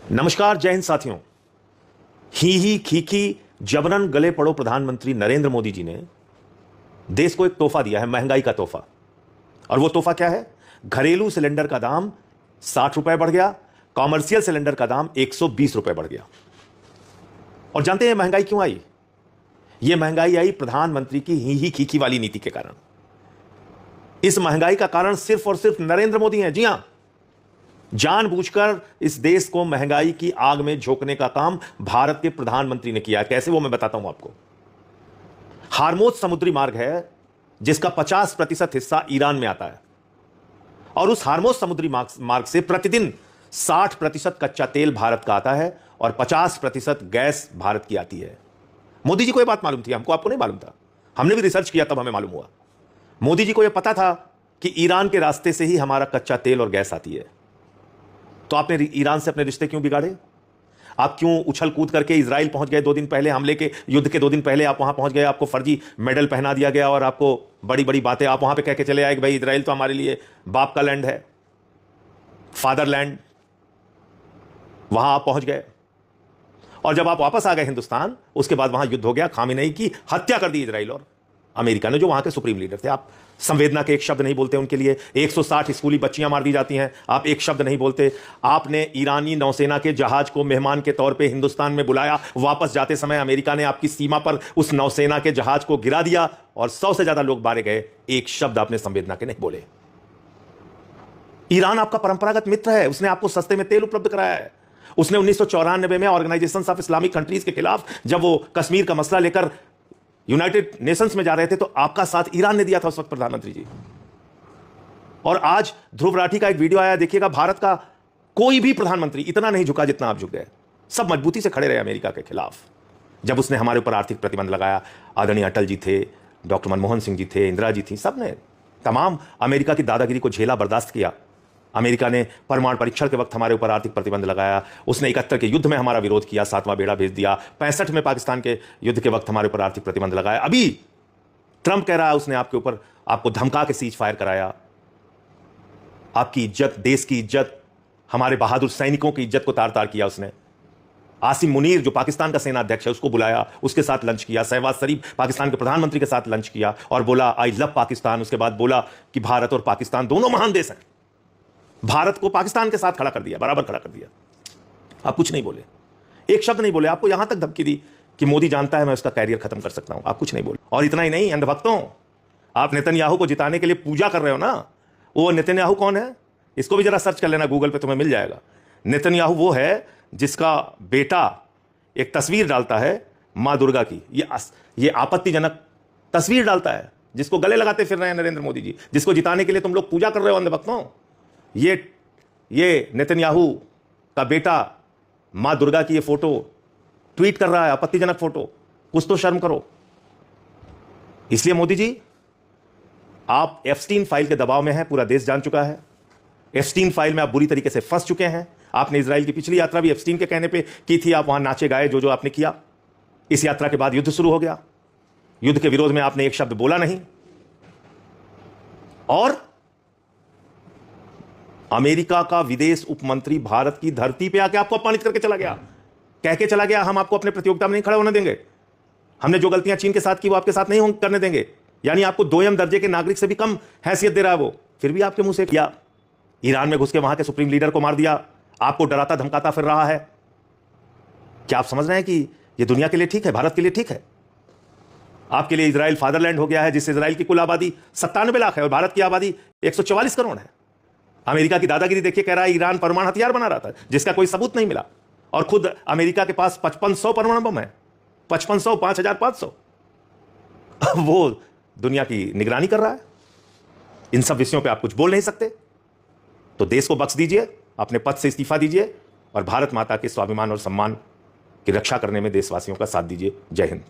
नमस्कार, जय हिंद साथियों। ही खीखी जबरन गले पड़ो प्रधानमंत्री नरेंद्र मोदी जी ने देश को एक तोहफा दिया है, महंगाई का तोहफा। और वो तोहफा क्या है? घरेलू सिलेंडर का दाम 60 रुपए बढ़ गया, कॉमर्शियल सिलेंडर का दाम 120 रुपए बढ़ गया। और जानते हैं महंगाई क्यों आई? यह महंगाई आई प्रधानमंत्री की ही खीखी वाली नीति के कारण। इस महंगाई का कारण सिर्फ और सिर्फ नरेंद्र मोदी हैं। जी हां, जानबूझकर इस देश को महंगाई की आग में झोंकने का काम भारत के प्रधानमंत्री ने किया है। कैसे, वो मैं बताता हूं आपको। हार्मोज समुद्री मार्ग है जिसका 50% हिस्सा ईरान में आता है, और उस हार्मोज समुद्री मार्ग से प्रतिदिन 60% कच्चा तेल भारत का आता है और 50% गैस भारत की आती है। मोदी जी को यह बात मालूम थी, हमको आपको नहीं मालूम था। हमने भी रिसर्च किया, तब हमें मालूम हुआ। मोदी जी को यह पता था कि ईरान के रास्ते से ही हमारा कच्चा तेल और गैस आती है। तो आपने ईरान से अपने रिश्ते क्यों बिगाड़े? आप क्यों उछल कूद करके इजराइल पहुंच गए? 2 दिन पहले हमले के, युद्ध के 2 दिन पहले आप वहां पहुंच गए, आपको फर्जी मेडल पहना दिया गया और आपको बड़ी बड़ी बातें आप वहां पे कह के चले आए कि भाई इजराइल तो हमारे लिए बाप का लैंड है, फादरलैंड। वहां आप पहुंच गए और जब आप वापस आ गए हिंदुस्तान, उसके बाद वहां युद्ध हो गया, खामेनेई की हत्या कर दी इजराइल और अमेरिका ने, जो वहां के सुप्रीम लीडर थे। आप संवेदना के एक शब्द नहीं बोलते उनके लिए। 160 स्कूली बच्चियां मार दी जाती हैं, आप एक शब्द नहीं बोलते। आपने ईरानी नौसेना के जहाज को मेहमान के तौर पे हिंदुस्तान में बुलाया, वापस जाते समय अमेरिका ने आपकी सीमा पर उस नौसेना के जहाज को गिरा दिया और 100 से ज्यादा लोग मारे गए। एक शब्द आपने संवेदना के नहीं बोले। ईरान आपका परंपरागत मित्र है, उसने आपको सस्ते में तेल उपलब्ध कराया है। उसने 1994 में ऑर्गेनाइजेशन ऑफ इस्लामिक कंट्रीज के खिलाफ जब वो कश्मीर का मसला लेकर यूनाइटेड नेशंस में जा रहे थे, तो आपका साथ ईरान ने दिया था उस वक्त, प्रधानमंत्री जी। और आज ध्रुव राठी का एक वीडियो आया, देखिएगा। भारत का कोई भी प्रधानमंत्री इतना नहीं झुका जितना आप झुक गए। सब मजबूती से खड़े रहे अमेरिका के खिलाफ। जब उसने हमारे ऊपर आर्थिक प्रतिबंध लगाया, आदरणीय अटल जी थे, डॉक्टर मनमोहन सिंह जी थे, इंदिरा जी थी, सबने तमाम अमेरिका की दादागिरी को झेला, बर्दाश्त किया। अमेरिका ने परमाणु परीक्षण के वक्त हमारे ऊपर आर्थिक प्रतिबंध लगाया। उसने 71 के युद्ध में हमारा विरोध किया, 7वां बेड़ा भेज दिया। 65 में पाकिस्तान के युद्ध के वक्त हमारे ऊपर आर्थिक प्रतिबंध लगाया। अभी ट्रंप कह रहा है उसने आपके ऊपर, आपको धमका के सीज फायर कराया। आपकी इज्जत, देश की इज्जत, हमारे बहादुर सैनिकों की इज्जत को तार तार किया उसने। आसिम मुनीर जो पाकिस्तान का सेना अध्यक्ष है, उसको बुलाया, उसके साथ लंच किया। शहबाज शरीफ पाकिस्तान के प्रधानमंत्री के साथ लंच किया और बोला आई लव पाकिस्तान। उसके बाद बोला कि भारत और पाकिस्तान दोनों महान देश हैं। भारत को पाकिस्तान के साथ खड़ा कर दिया, बराबर खड़ा कर दिया। आप कुछ नहीं बोले, एक शब्द नहीं बोले। आपको यहां तक धमकी दी कि मोदी जानता है मैं उसका कैरियर खत्म कर सकता हूं। आप कुछ नहीं बोले। और इतना ही नहीं, अंधभक्तों, आप नेतन्याहू को जिताने के लिए पूजा कर रहे हो ना। वो नेतन्याहू कौन है? इसको भी जरा सर्च कर लेना गूगल पे, तुम्हें मिल जाएगा। नेतन्याहू वो है जिसका बेटा एक तस्वीर डालता है मां दुर्गा की, ये आपत्तिजनक तस्वीर डालता है, जिसको गले लगाते फिर रहे हैं नरेंद्र मोदी जी, जिसको जिताने के लिए तुम लोग पूजा कर रहे हो अंधभक्तों। ये नेतन्याहू का बेटा मां दुर्गा की ये फोटो ट्वीट कर रहा है, आपत्तिजनक फोटो। कुछ तो शर्म करो। इसलिए मोदी जी, आप एप्स्टीन फाइल के दबाव में हैं, पूरा देश जान चुका है। एप्स्टीन फाइल में आप बुरी तरीके से फंस चुके हैं। आपने इजराइल की पिछली यात्रा भी एप्स्टीन के कहने पे की थी। आप वहां नाचे गाए, जो आपने किया। इस यात्रा के बाद युद्ध शुरू हो गया। युद्ध के विरोध में आपने एक शब्द बोला नहीं। और अमेरिका का विदेश उपमंत्री भारत की धरती पे आके आपको अपमानित करके चला गया, कह के चला गया हम आपको अपने प्रतियोगिता में नहीं खड़ा होने देंगे। हमने जो गलतियां चीन के साथ की वो आपके साथ नहीं करने देंगे। यानी आपको 2ym दर्जे के नागरिक से भी कम हैसियत दे रहा है वो। फिर भी आपके मुंह से किया। ईरान में घुस के वहां के सुप्रीम लीडर को मार दिया। आपको डराता धमकाता फिर रहा है। क्या आप समझ रहे हैं कि यह दुनिया के लिए ठीक है, भारत के लिए ठीक है? आपके लिए इजराइल फादरलैंड हो गया है, जिससे इजराइल की कुल आबादी 97 लाख है और भारत की आबादी 144 करोड़ है। अमेरिका की दादागिरी देखिए, कह रहा है ईरान परमाणु हथियार बना रहा था, जिसका कोई सबूत नहीं मिला। और खुद अमेरिका के पास 5500 परमाणु बम है, 5500, 5500। वो दुनिया की निगरानी कर रहा है। इन सब विषयों पे आप कुछ बोल नहीं सकते। तो देश को बख्श दीजिए, अपने पद से इस्तीफा दीजिए और भारत माता के स्वाभिमान और सम्मान की रक्षा करने में देशवासियों का साथ दीजिए। जय हिंद।